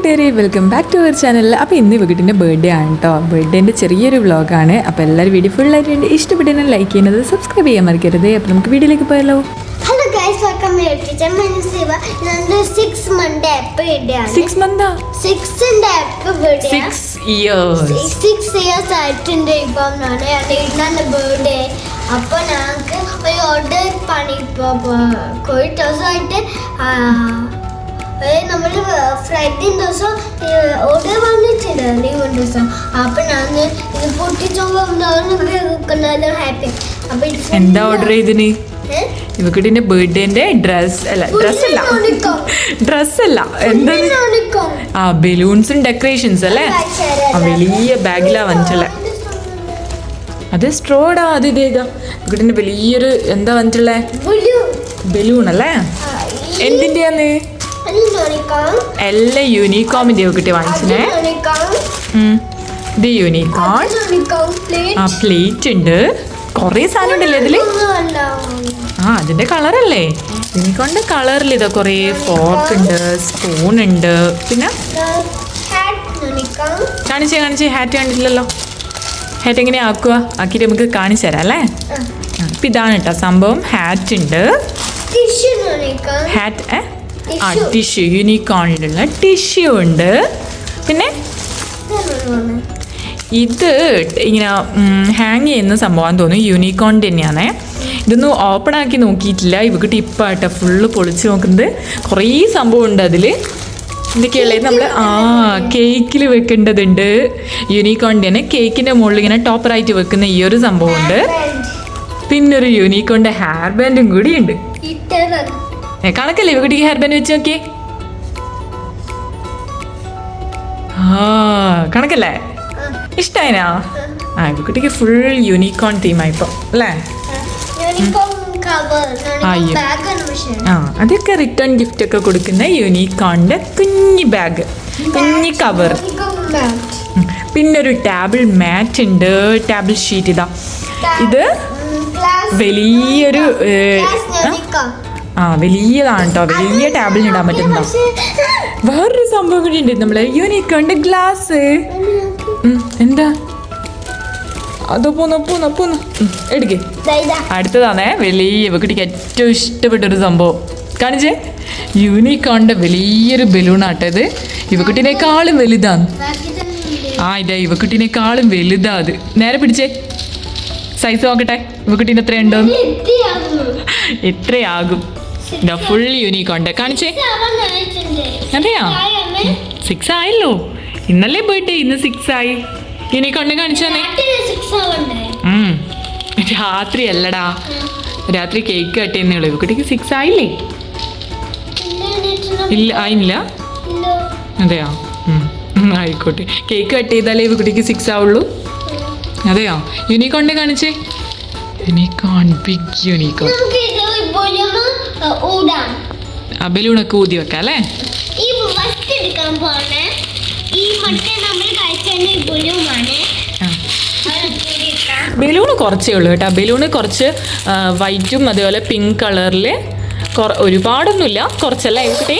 കൂട്ടുകാരെ, welcome back to our channel. അപ്പോൾ ഇന്ന് വികട്ടിൻ്റെ ബർത്ത്ഡേ ആണ് കേട്ടോ. ബർത്ത്ഡേൻ്റെ ചെറിയൊരു വ്ളോഗാണ്. അപ്പോൾ എല്ലാവരും വീഡിയോ ഫുള്ളായിട്ട് ഇഷ്ടപ്പെട്ടതിനെ ലൈക്ക് ചെയ്യുന്നത്, സബ്സ്ക്രൈബ് ചെയ്യാൻ മറക്കരുത്. അപ്പോൾ നമുക്ക് വീഡിയോയിലേക്ക് പോയാലോ. Hello guys, welcome to my channel. My name is Siva. It's 6 month birthday. 6 months? 6 birthday. 6 years. 6 years ആയിട്ടുണ്ട് ഇപ്പം ഇന്നാണ് ബർത്ത്ഡേ. അപ്പോൾ ഞങ്ങൾക്ക് ഒരു ഓർഡർ പണി കുറേ ദിവസമായിട്ട് നമ്മൾ ഫ്രൈഡേ ദിവസം ഓർഡർ വന്നിട്ടുണ്ട് ലീവ് ദിവസം. അപ്പോൾ ഞാൻ ഇത് പൊട്ടിച്ചോണ്ട് ഹാപ്പി. അപ്പോൾ എന്താ ഓർഡർ ചെയ്തിന്? ഇവക്കിട്ടിന്റെ ബർത്ത്ഡേന്റെ ഡ്രസ്സല്ല എന്താ ബലൂൺസും ഡെക്കറേഷൻസ് അല്ലേ? വലിയ ബാഗിലാ വന്നിട്ടുള്ള. അത് സ്ട്രോഡാ. അത് ഇതേതാ ഇവക്കിട്ടിന്റെ വലിയൊരു എന്താ വന്നിട്ടുള്ളേ? ബലൂൺ അല്ലേ? എന്തിന്റെയാന്ന്? എല്ലാം യൂണിക്കോമിന്റെ ഇവക്കിട്ട് വാങ്ങിച്ചേ. ഇത് യൂണിക്കോൺ. ആ പ്ലേറ്റ് ഉണ്ട്, കൊറേ സാധനം ഉണ്ടല്ലേ അതില്. അതിന്റെ കളറല്ലേ യൂണിക്കോണിന്റെ കളറിൽ ഇതാ കൊറേ ഫോർക്ക് ഉണ്ട്, സ്പൂൺ ഉണ്ട്. പിന്നെ കാണിച്ചേ ഹാറ്റ് കണ്ടിട്ടില്ലല്ലോ. ഹാറ്റ് എങ്ങനെയാ ആക്കുക? ആക്കിയിട്ട് നമുക്ക് കാണിച്ചു തരാം അല്ലേ? ഇപ്പം ഇതാണ് കേട്ടോ സംഭവം. ഹാറ്റ് ഉണ്ട്, ഹാറ്റ് ടിഷ്യൂ, യൂണിക്കോണിലുള്ള ടിഷ്യൂ ഉണ്ട്. പിന്നെ ഇത് ഇങ്ങനെ ഹാങ് ചെയ്യുന്ന സംഭവമാണെന്ന് തോന്നുന്നു. യൂണിക്കോൺ തന്നെയാണേ. ഇതൊന്നും ഓപ്പൺ ആക്കി നോക്കിയിട്ടില്ല. ഇവക്ക് ടിപ്പായിട്ടാ ഫുള്ള് പൊളിച്ച് നോക്കുന്നത്. കുറേ സംഭവം ഉണ്ട് അതിൽ. എന്തൊക്കെയുള്ളത്? നമ്മൾ കേക്കിൽ വെക്കേണ്ടതുണ്ട്. യൂണിക്കോണിൻ്റെ തന്നെ കേക്കിൻ്റെ മുകളിൽ ഇങ്ങനെ ടോപ്പറായിട്ട് വെക്കുന്ന ഈ ഒരു സംഭവമുണ്ട്. പിന്നെ ഒരു യൂണിക്കോണിൻ്റെ ഹെയർ ബാൻഡും കൂടി ഉണ്ട്. കണക്കല്ലേ ഇവക്കുട്ടിക്ക് ഹെയർ ബാൻഡ് വെച്ച് നോക്കിയേ? കണക്കല്ലേ? ഇഷ്ടായിനാ? ഇവക്കുട്ടിക്ക് ഫുൾ യൂണിക്കോൺ തീമായിപ്പോ അല്ലേ? അതൊക്കെ റിട്ടേൺ ഗിഫ്റ്റ് ഒക്കെ കൊടുക്കുന്ന യൂണിക്കോണിന്റെ കുഞ്ഞി ബാഗ്, കുഞ്ഞി കവർ. പിന്നൊരു ടേബിൾ മാറ്റ് ഉണ്ട്, ടേബിൾ ഷീറ്റ്. ഇതാ ഇത് വലിയൊരു വലിയതാണ് കേട്ടോ. വലിയ ടേബിളിന് ഇടാൻ പറ്റുന്നതാ. വേറൊരു സംഭവം കൂടി ഉണ്ട്, നമ്മളെ യൂണിക്കോണിന്റെ ഗ്ലാസ്. എന്താ അതോ? പോന്നു എടുക്കേ. അടുത്തതാണേ വലിയ ഇവക്കുട്ടിക്ക് ഏറ്റവും ഇഷ്ടപ്പെട്ടൊരു സംഭവം. കാണിച്ചേ, യൂണിക്കോണിന്റെ വലിയൊരു ബലൂണാട്ടോ ഇത്. ഇവക്കുട്ടിനേക്കാളും വലുതാണ്. ഇതാ ഇവക്കുട്ടിനേക്കാളും വലുതാ അത്. നേരെ പിടിച്ചേ, സൈസ് നോക്കട്ടെ ഇവക്കുട്ടീൻ്റെ എത്രയുണ്ടോ? എത്രയാകും? ഇതാ ഫുൾ യൂണിക്കോണിന്റെ. കാണിച്ചേ. അതെയാ 6 ആയല്ലോ. ഇന്നല്ലേ പോയിട്ട് ഇന്ന് 6 ആയി. യൂണിക്കോണിനെ കാണിച്ചു തന്നെ. രാത്രി അല്ലടാ, രാത്രി കേക്ക് കട്ട് ചെയ്യുന്നേ. ഇവക്കുട്ടിക്ക് 6 ആയില്ലേ? ഇല്ല, ആയില്ല. അതെയോ? ആയിക്കോട്ടെ. കേക്ക് കട്ട് ചെയ്താലേ ഇവക്കുട്ടിക്ക് 6 ആവുള്ളൂ. അതെയോ? യൂണിക്കോണിനെ കാണിച്ചേ. Unicorn, big unicorn. ബലൂണൊക്കെ ഊതി വെക്കാം അല്ലേ? ബലൂണ് കുറച്ചേ ഉള്ളൂ കേട്ടോ. ബലൂണ് കുറച്ച് വൈറ്റും അതുപോലെ പിങ്ക് കളറിൽ, ഒരുപാടൊന്നുമില്ല, കുറച്ചല്ല ഇവിടെ.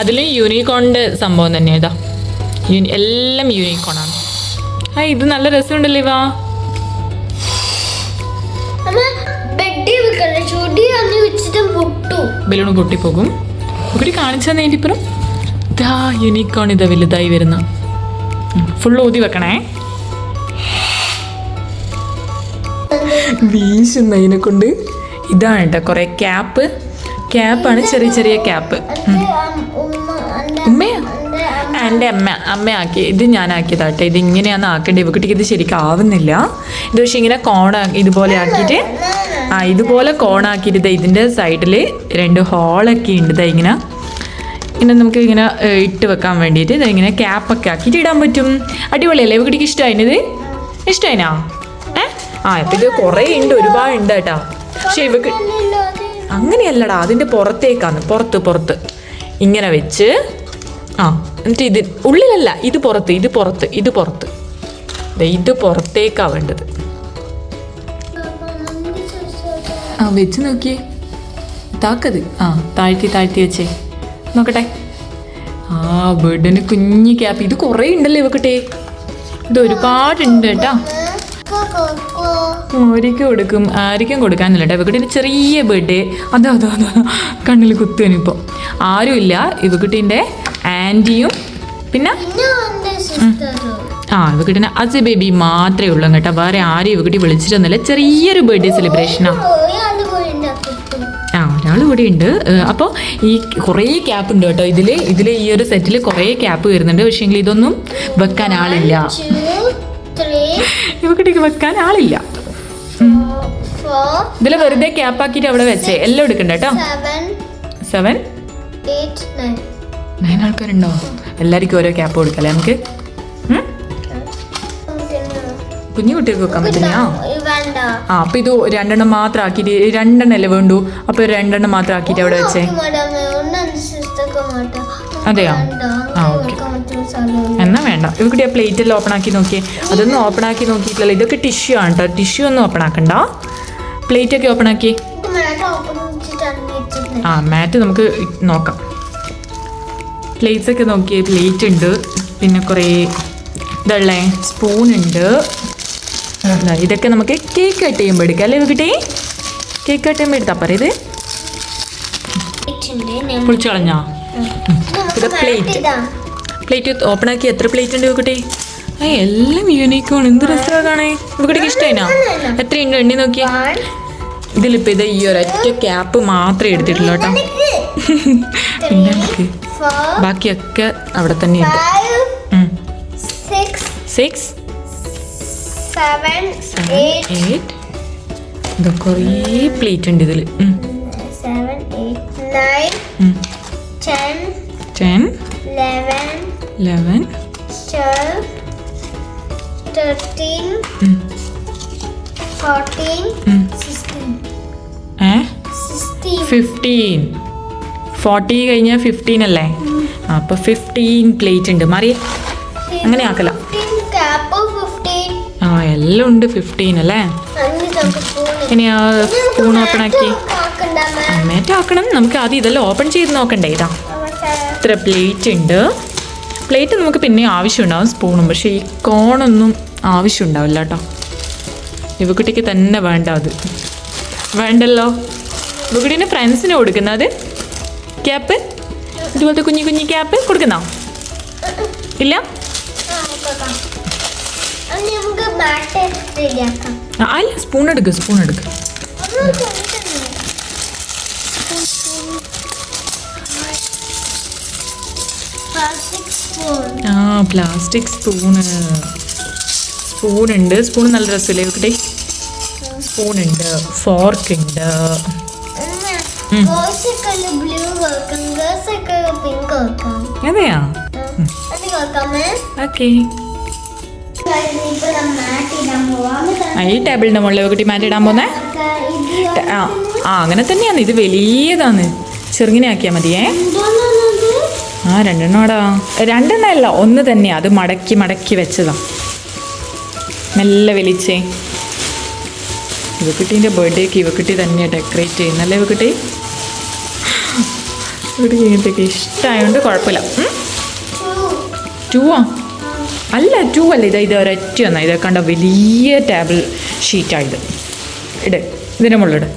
അതിൽ യൂണിക്കോണിൻ്റെ സംഭവം തന്നെ. ഇതാ എല്ലാം യൂണിക്കോണാണ്. ഇത് നല്ല രസമുണ്ടല്ലേ ഇവാ. ബലൂണ് പൊട്ടിപ്പോകും. ഇവിടെ കാണിച്ചു തന്നെ. ഇപ്പുറം ഇതാ യൂണിക്കോൺ, ഇതാ വലുതായി വരുന്ന. ഫുൾ ഊതി വെക്കണേ. വീശുന്നതിനെ കൊണ്ട്. ഇതാണ് കേട്ടോ കുറേ ക്യാപ്പാണ്, ചെറിയ ചെറിയ ക്യാപ്പ്. ഉമ്മയാ? എൻ്റെ അമ്മയാക്കി. ഇത് ഞാനാക്കിയതാട്ടെ. ഇത് ഇങ്ങനെയാണ് ആക്കേണ്ടത്. ഇവക്കുട്ടിക്ക് ഇത് ശരിക്കും ആവുന്നില്ല. ഇത് പക്ഷേ ഇങ്ങനെ ഇതുപോലെ ആക്കിയിട്ട് ഇതുപോലെ കോണാക്കിയിട്ട് ഇതിൻ്റെ സൈഡിൽ 2 ഹോളൊക്കെ ഉണ്ട്. ഇങ്ങനെ നമുക്ക് ഇങ്ങനെ ഇട്ട് വെക്കാൻ വേണ്ടിയിട്ട് ഇങ്ങനെ ക്യാപ്പൊക്കെ ആക്കിയിട്ട് ഇടാൻ പറ്റും. അടിപൊളിയല്ലേ? ഇവക്കുട്ടിക്ക് ഇഷ്ടമായിത്? ഇഷ്ടമായിനാ? ഇപ്പം ഇത് കുറേ ഉണ്ട്, ഒരുപാടുണ്ട് കേട്ടോ. പക്ഷെ ഇവക്ക് അങ്ങനെയല്ലടാ, അതിൻ്റെ പുറത്തേക്കാണ്. പുറത്ത് ഇങ്ങനെ വെച്ച് എന്നിട്ട് ഇത് ഉള്ളിലല്ല, ഇത് പുറത്തേക്കാ വേണ്ടത്. വെച്ച് നോക്കിയേ. താക്കത് താഴ്ത്തി വെച്ചേ നോക്കട്ടെ. ആ ബേർഡിന് കുഞ്ഞു ക്യാപ്പ്. ഇത് കുറേ ഉണ്ടല്ലോ ഇവക്കട്ടെ, ഇത് ഒരുപാടുണ്ട് കേട്ടോ. ആയിരിക്കും കൊടുക്കും, ആയിരിക്കും കൊടുക്കാന്നില്ല കേട്ടോ. ഇവക്കുട്ടീൻ്റെ ചെറിയ ബർത്ത്ഡേ അതാ കണ്ണിൽ കുത്തുവനിപ്പോൾ ആരുമില്ല. ഇവക്കുട്ടീൻ്റെ ആൻറ്റിയും പിന്നെ ഇവക്കുട്ടീൻ്റെ അസി ബേബി മാത്രമേ ഉള്ളൂ കേട്ടോ. വേറെ ആരും ഇവക്കുട്ടി വിളിച്ചിട്ടൊന്നുമില്ല. ചെറിയൊരു ബർത്ത്ഡേ സെലിബ്രേഷനാണ്. ഒരാൾ കൂടി ഉണ്ട്. അപ്പോൾ ഈ കുറേ ക്യാപ്പ് ഉണ്ട് കേട്ടോ ഇതിൽ ഈ ഒരു സെറ്റിൽ കുറേ ക്യാപ്പ് വരുന്നുണ്ട്. പക്ഷേങ്കിൽ ഇതൊന്നും വെക്കാൻ ആളില്ല. ഇവക്കുട്ടിക്ക് വെക്കാൻ ആളില്ല. ഇതിൽ വെറുതെ ക്യാപ്പ് ആക്കിയിട്ട് അവിടെ വെച്ചേ. എല്ലാം എടുക്കണ്ട കേട്ടോ. 7 8 9 ആൾക്കാരുണ്ടോ? എല്ലാവർക്കും ഓരോ ക്യാപ്പ് കൊടുക്കല്ലേ നമുക്ക്? കുഞ്ഞു കുട്ടികൾക്ക് വെക്കാൻ പറ്റില്ല. അപ്പൊ ഇത് 2 മാത്രം ആക്കിയിട്ട് 2 അല്ലേ വേണ്ടു. അപ്പൊ 2 മാത്രം ആക്കിയിട്ട് അവിടെ വെച്ചേ. അതെയോ? ഓക്കെ, എന്നാ വേണ്ട. ഇവരുടെ പ്ലേറ്റ് എല്ലാം ഓപ്പൺ ആക്കി നോക്കിയേ. അതൊന്നും ഓപ്പൺ ആക്കി നോക്കിയിട്ടില്ലല്ലോ. ഇതൊക്കെ ടിഷ്യൂ ആണ് കേട്ടോ. ടിഷ്യൂ ഒന്നും ഓപ്പൺ ആക്കണ്ട. പ്ലേറ്റ് ഒക്കെ ഓപ്പൺ ആക്കി. മാറ്റ് നമുക്ക് നോക്കാം. പ്ലേറ്റ്സ് ഒക്കെ നോക്കിയേ. പ്ലേറ്റ് ഉണ്ട്, പിന്നെ കുറേ ഇതല്ലേ സ്പൂൺ ഉണ്ട്. ഇതൊക്കെ നമുക്ക് കേക്ക് കട്ട് ചെയ്യുമ്പോൾ എടുക്കാം അല്ലേ ഇവക്കിട്ടേ? കേക്ക് കട്ട് ചെയ്യുമ്പോൾ എടുത്താൽ പറ. ഇത് പൊളിച്ചു കളഞ്ഞോ? ഇത് പ്ലേറ്റ് ഓപ്പൺ ആക്കി. എത്ര പ്ലേറ്റ് ഉണ്ട് ഇവക്കുട്ടി? എല്ലാം യൂണീക്കാണ്. എന്ത് രസമാണ് കാണേ. ഇവക്കുട്ടിക്ക് ഇഷ്ടമായിനോ? എത്രയുണ്ട് എണ്ണി നോക്കിയേ. ഇതിലിപ്പോൾ ഇത് ഈ ഒരൊറ്റ ക്യാപ്പ് മാത്രമേ എടുത്തിട്ടുള്ളൂ കേട്ടോ. പിന്നെ നമുക്ക് ബാക്കിയൊക്കെ അവിടെ തന്നെ ഉണ്ട്. 6 7 8 ഇത് കുറേ പ്ലേറ്റ് ഉണ്ട് ഇതിൽ. 7 8 9 10 11 12 13 14 15 40 കഴിഞ്ഞാൽ 15 അല്ലേ? അപ്പോൾ 15 പ്ലേറ്റ് ഉണ്ട്. മാറിയേ, അങ്ങനെ ആക്കല. എല്ലാം ഉണ്ട് 15 അല്ലേ? ഇനി ആ സ്പൂൺ ഓപ്പൺ ആക്കി. അമ്മേറ്റ് ആക്കണം. നമുക്ക് ആദ്യം ഇതെല്ലാം ഓപ്പൺ ചെയ്ത് നോക്കണ്ടേ. ഇതാ ഇത്ര പ്ലേറ്റ് ഉണ്ട്. പ്ലേറ്റ് നമുക്ക് പിന്നെ ആവശ്യമുണ്ടാവും, സ്പൂണും. പക്ഷേ ഈ കോണൊന്നും ആവശ്യമുണ്ടാവില്ല കേട്ടോ. ഇവക്കുട്ടിക്ക് തന്നെ വേണ്ട. അത് വേണ്ടല്ലോ. ഇവക്കുട്ടീൻ്റെ ഫ്രണ്ട്സിന് കൊടുക്കുന്നത് ക്യാപ്പ്, ഇതുപോലത്തെ കുഞ്ഞു കുഞ്ഞു ക്യാപ്പ് കൊടുക്കുന്നോ? ഇല്ല. അല്ല, സ്പൂൺ എടുക്ക്. പ്ലാസ്റ്റിക് സ്പൂണുണ്ട്. സ്പൂൺ നല്ല രസമില്ലേ ഇവക്കുട്ടി? സ്പൂണുണ്ട്, ഫോർക്ക് ഉണ്ട്. അതെയാ? ഓക്കെ. ഈ ടേബിളിൻ്റെ മുകളിൽ കുട്ടി മാറ്റ് ഇടാൻ പോന്നേ? അങ്ങനെ തന്നെയാണ്. ഇത് വലിയതാണ്. ചെറുങ്ങനെ ആക്കിയാൽ മതിയേ. 2 2 1 തന്നെയാ. അത് മടക്കി വെച്ചതാ. മെല്ലെ വലിച്ചേ. ഇവക്കുട്ടീൻ്റെ ബർത്ത്ഡേക്ക് ഇവക്കുട്ടി തന്നെയാണ് ഡെക്കറേറ്റ് ചെയ്യുന്നല്ലേ ഇവക്കുട്ടി? ഇവക്കുട്ടിക്ക് ഇങ്ങനത്തെയൊക്കെ ഇഷ്ടമായതുകൊണ്ട് കുഴപ്പമില്ല. 2 അല്ല, 2 അല്ല. ഇത് ഒരൊറ്റ ഒന്നാ. ഇതൊക്കെ കണ്ട വലിയ ടേബിൾ ഷീറ്റായത്. ഇതിൻ്റെ മുകളിലിട്.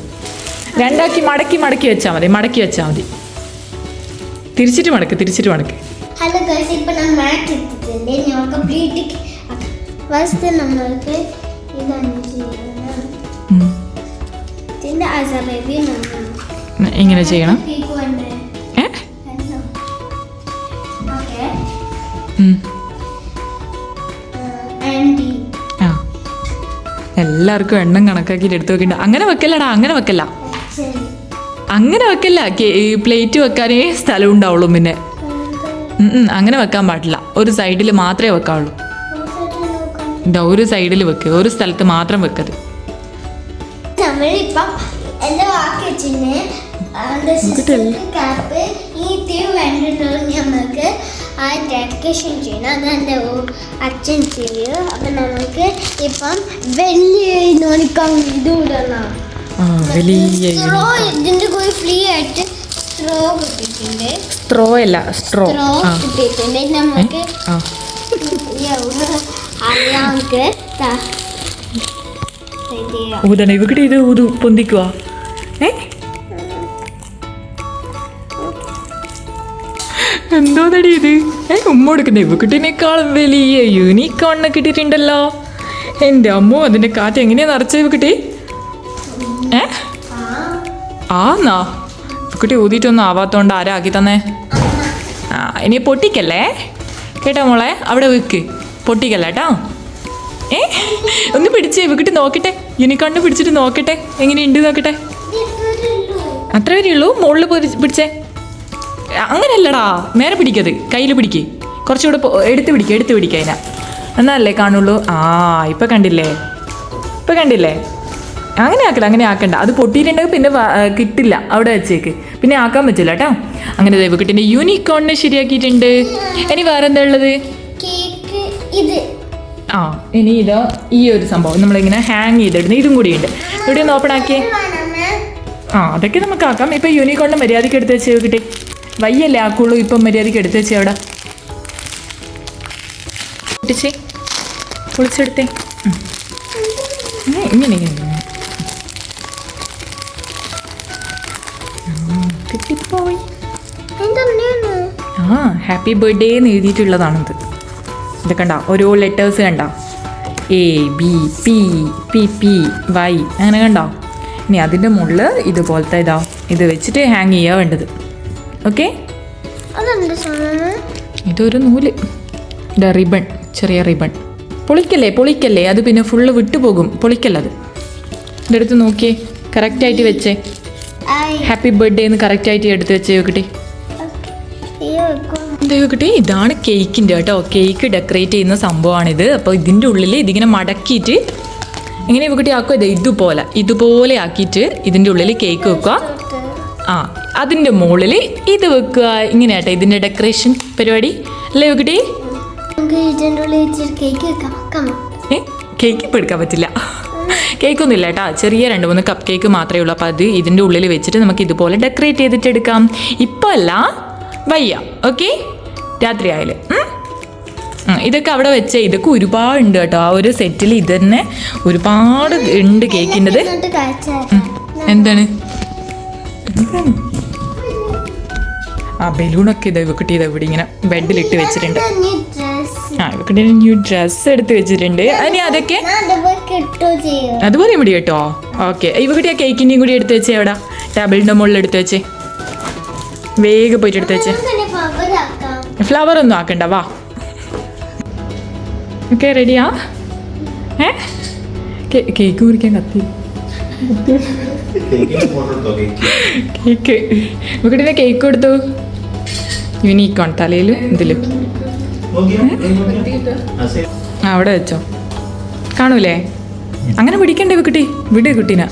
2 ആക്കി മടക്കി വെച്ചാൽ മതി. തിരിച്ചിട്ട് മടക്ക്. ഹലോ ഗൈസ്, ഇപ്പോൾ ഞാൻ മാറ്റ് ഇട്ടിട്ടുണ്ട്. ഞാൻ കംപ്ലീറ്റ് ഫസ്റ്റ് നമ്മൾക്ക് ഇതാണ് ചെയ്യണം. ഇതിൻ്റെ ബേബി ഇങ്ങനെ ചെയ്യണം. എല്ലാവർക്കും എണ്ണം കണക്കാക്കിയിട്ട് എടുത്ത് വെക്കണ്ട. അങ്ങനെ വെക്കല്ലടാ. അങ്ങനെ വെക്കല്ല. പ്ലേറ്റ് വെക്കാനേ സ്ഥലം ഉണ്ടാവുള്ളൂ. പിന്നെ അങ്ങനെ വെക്കാൻ പാടില്ല. ഒരു സൈഡിൽ മാത്രമേ വെക്കാവുള്ളൂ. ഇതാ ഒരു സൈഡിൽ വെക്കുക. ഒരു സ്ഥലത്ത് മാത്രം വെക്കത്. നമ്മളിപ്പം എല്ലാം ആക്കി വെച്ചിന്. നമുക്ക് ആ ഡെക്കറേഷൻ ചെയ്യണം. അത് എൻ്റെ അച്ഛൻ ചെയ്യും. അപ്പം നമുക്ക് ഇപ്പം വലിയ നോണിക്കാൻ ഇത് ഇടണം. സ്ട്രോ ഇതിൻ്റെ കൂടെ ഫ്രീ ആയിട്ട് സ്ട്രോ കിട്ടിയിട്ടുണ്ട്. സ്ട്രോ അല്ല സ്ട്രോ. ആ കിട്ടിയിട്ടുണ്ട് നമുക്ക് ആ നമുക്ക് ഊതണ ഇവിടെ ഇത് ഊതു പൊന്തിക്കുവാ. എന്തോ നടി ഇത് ഉമ്മ കൊടുക്കുന്ന ഇവക്കുട്ടിനേക്കാളും വലിയ യൂണിക്കോണിനെ കിട്ടിയിട്ടുണ്ടല്ലോ. എൻ്റെ അമ്മോ അതിൻ്റെ കാറ്റ് എങ്ങനെയാ നിറച്ച ഇവക്കുട്ടി? ആന്നാ ഇവക്കുട്ടി ഊതിയിട്ടൊന്നും ആവാത്തോണ്ട് ആരാ ആക്കി തന്നേ? ആ ഇനി പൊട്ടിക്കല്ലേ കേട്ടോ മോളെ, അവിടെ വെക്ക്, പൊട്ടിക്കല്ല കേട്ടോ. ഒന്ന് പിടിച്ചേ ഇവക്കുട്ടി നോക്കട്ടെ, യൂണിക്കോണിനെ പിടിച്ചിട്ട് നോക്കട്ടെ എങ്ങനെയുണ്ട് നോക്കട്ടെ. അത്ര വരെ ഉള്ളൂ, മുകളിൽ പിടിച്ചേ. അങ്ങനെയല്ലടാ, നേരെ പിടിക്കത്, കയ്യിൽ പിടിക്ക്, കുറച്ചുകൂടെ എടുത്ത് പിടിക്കുക അതിനാ, എന്നല്ലേ കാണുള്ളൂ. ആ ഇപ്പം കണ്ടില്ലേ, ഇപ്പം കണ്ടില്ലേ? അങ്ങനെ ആക്കണ്ട, അത് പൊട്ടിയിട്ടുണ്ടെങ്കിൽ പിന്നെ കിട്ടില്ല, അവിടെ വെച്ചേക്ക്, പിന്നെ ആക്കാൻ പറ്റില്ല കേട്ടോ. അങ്ങനെ ദൈവക്കുട്ടിൻ്റെ യൂണിക്കോണിനെ ശരിയാക്കിയിട്ടുണ്ട്. ഇനി വേറെ എന്താ ഉള്ളത്? ആ ഇനി ഇതാ ഈ ഒരു സംഭവം നമ്മളിങ്ങനെ ഹാങ് ചെയ്തിടുന്നത്, ഇതും കൂടിയുണ്ട്. ഇവിടെ ഒന്ന് ഓപ്പൺ ആക്കിയേ. ആ അതൊക്കെ നമുക്ക് ആക്കാം. ഇപ്പം യൂണിക്കോണിനെ മര്യാദയ്ക്ക് എടുത്ത് വെച്ച് കിട്ടി, വയ്യല്ലേ ആക്കുള്ളൂ. ഇപ്പം മര്യാദയ്ക്ക് എടുത്ത് വെച്ചേ, അവിടെ പൊട്ടിച്ചേ, പൊളിച്ചെടുത്തേ. ഇങ്ങനെ കിട്ടിപ്പോയി. ആ ഹാപ്പി ബർത്ത്ഡേ എന്ന് എഴുതിയിട്ടുള്ളതാണിത്. ഇത് കണ്ട ഓരോ ലെറ്റേഴ്സ് കണ്ട, A B P P P Y അങ്ങനെ കണ്ടോ. ഇനി അതിൻ്റെ മുകളിൽ ഇതുപോലത്തെ ഇതാ ഇത് വെച്ചിട്ട് ഹാങ് ചെയ്യുക വേണ്ടത്. ഓക്കെ, ഇതൊരു നൂല്, ഇതാ റിബൺ, ചെറിയ റിബൺ. പൊളിക്കല്ലേ, അത് പിന്നെ ഫുള്ള് വിട്ടുപോകും, പൊളിക്കല്ലത്. ഇതെടുത്ത് നോക്കിയേ, കറക്റ്റായിട്ട് വെച്ചേ. ഹാപ്പി ബർത്ത്ഡേ എന്ന് കറക്റ്റായിട്ട് എടുത്ത് വെച്ചേ കിട്ടി. ദൈവക്കുട്ടി ഇതാണ് കേക്കിൻ്റെ കേട്ടോ, കേക്ക് ഡെക്കറേറ്റ് ചെയ്യുന്ന സംഭവമാണിത്. അപ്പോൾ ഇതിൻ്റെ ഉള്ളിൽ ഇതിങ്ങനെ മടക്കിയിട്ട് ഇങ്ങനെ ഇവക്കുട്ടി ആക്കുക, ഇതുപോലെ ആക്കിയിട്ട് ഇതിൻ്റെ ഉള്ളിൽ കേക്ക് വെക്കുക. ആ അതിൻ്റെ മുകളിൽ ഇത് വെക്കുക. ഇങ്ങനെ കേട്ടോ ഇതിൻ്റെ ഡെക്കറേഷൻ പരിപാടി അല്ലേ ഇവക്കുട്ടി? കേക്ക് ഇപ്പം എടുക്കാൻ പറ്റില്ല, കേക്കൊന്നും ഇല്ല കേട്ടോ, ചെറിയ 2-3 കപ്പ് കേക്ക് മാത്രമേ ഉള്ളൂ. അപ്പോൾ അത് ഇതിൻ്റെ ഉള്ളിൽ വെച്ചിട്ട് നമുക്ക് ഇതുപോലെ ഡെക്കറേറ്റ് ചെയ്തിട്ട് എടുക്കാം. ഇപ്പം അല്ല, വയ്യ. ഓക്കെ, രാത്രി ആയാലും ഇതൊക്കെ അവിടെ വെച്ച ഇതൊക്കെ ഒരുപാടുണ്ട് കേട്ടോ. ആ ഒരു സെറ്റിൽ ഇത് തന്നെ ഒരുപാട് ഉണ്ട് കേക്കിൻ്റെത്. എന്താണ് ആ ബലൂണൊക്കെ ഇവക്കുട്ടി ഇവിടെ ഇങ്ങനെ ബെഡിലിട്ട് വെച്ചിട്ടുണ്ട്. ആ ഇവക്കുട്ടി ന്യൂ ഡ്രസ്സ് എടുത്ത് വെച്ചിട്ടുണ്ട്. അതിന് അതൊക്കെ അതുപോലെ ഇവിടെ കേട്ടോ. ഓക്കെ, ഇവക്കുട്ടി ആ കേക്കിൻ്റെയും കൂടി എടുത്ത് വെച്ചേ, അവിടെ ടേബിളിൻ്റെ മുകളിൽ എടുത്ത് വെച്ചേ, വേഗം പോയിട്ട് എടുത്ത് വെച്ചേ. ഫ്ലവർ ഒന്നും ആക്കണ്ട, വാ. ഓക്കെ, റെഡിയാ? കേക്ക് മുറിക്കാൻ കത്തി, കേക്ക് ഇവക്കുട്ടിനെ കേക്ക് കൊടുത്തു. യൂണിക്കോൺ തലയിലും ഇതിലും. അവിടെ വെച്ചോ, കാണൂലേ? അങ്ങനെ പിടിക്കണ്ടേ ഇവക്കുട്ടി, വിട് കുട്ടീന.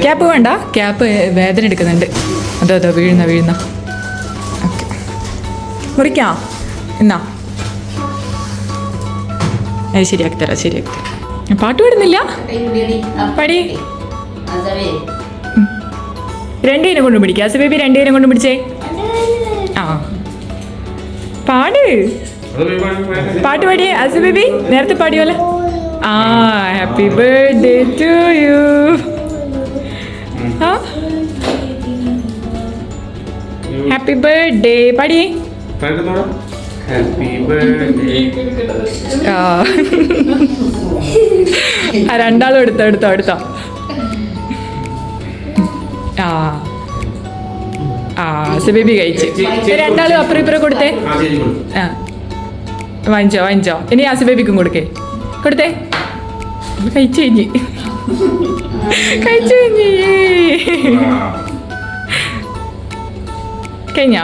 ക്യാപ്പ് വേണ്ട, ക്യാപ്പ് വേദന എടുക്കുന്നുണ്ട്. അതോ വീഴുന്ന. ഓക്കെ, മുറിക്കാം എന്നാ. അത് ശരിയാക്കി തരാം. പാട്ട് പാടുന്നില്ല, പടി. 2 കൈയും കൊണ്ട് പിടിക്കുക. ആസ ബേബി 2 കൈയും കൊണ്ട് പിടിച്ചേ. ആ പാട്ട് പാടിയേ ആസ ബേബി, നേരത്തെ പാടിയോലെ. ആ ഹാപ്പി ബർത്ത്ഡേ ടു യു. ആ ഹാപ്പി ബർത്ത്ഡേ പാടിയേ. ആ രണ്ടാളും എടുത്തോ. ആ ബേബി കഴിച്ച്. രണ്ടാളും അപ്പുറം ഇപ്പുറം കൊടുത്തേ. ആ വാങ്ങിച്ചോ. ഇനി ആസ ബേബിക്കും കൊടുത്തേ. കഴിച്ചു കഴിഞ്ഞ് കഴിഞ്ഞാ